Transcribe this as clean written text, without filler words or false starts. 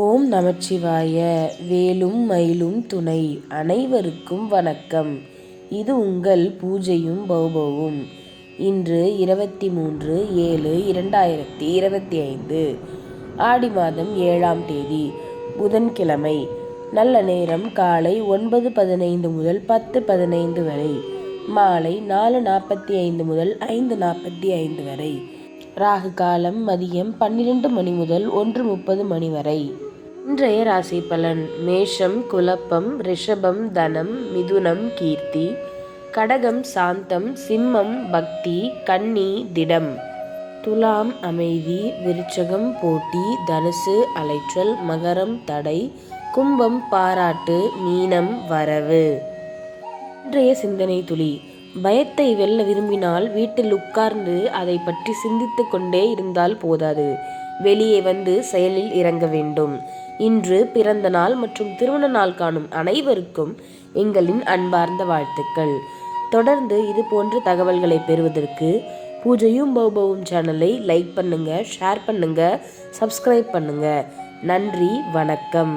ஓம் நமச்சிவாய. வேலும் மயிலும் துணை. அனைவருக்கும் வணக்கம். இது உங்கள் பூஜையும் பௌபவும். இன்று 23/7/2025 ஆடி மாதம் 7ஆம் தேதி புதன்கிழமை. நல்ல நேரம் காலை 9:15 முதல் 10:15 வரை, மாலை 4:45 முதல் 5:45 வரை. ராகு காலம் மதியம் 12 மணி முதல் 1:30 மணி வரை. இன்றைய ராசி பலன்: மேஷம் குழப்பம், ரிஷபம் தனம், மிதுனம் கீர்த்தி, கடகம் சாந்தம், சிம்மம் பக்தி, கன்னி திடம், துலாம் அமைதி, விருச்சகம் போட்டி, தனுசு அலைச்சல், மகரம் தடை, கும்பம் பாராட்டு, மீனம் வரவு. இன்றைய சிந்தனை துளி: பயத்தை வெல்ல விரும்பினால் வீட்டில் உட்கார்ந்து அதை பற்றி சிந்தித்து கொண்டே இருந்தால் போதாது, வெளியே வந்து செயலில் இறங்க வேண்டும். இன்று பிறந்த நாள் மற்றும் திருமண நாள் காணும் அனைவருக்கும் எங்களின் அன்பார்ந்த வாழ்த்துக்கள். தொடர்ந்து இது போன்ற தகவல்களை பெறுவதற்கு பூஜையும் பௌபவும் சேனலை லைக் பண்ணுங்க, ஷேர் பண்ணுங்க, சப்ஸ்கிரைப் பண்ணுங்க. நன்றி, வணக்கம்.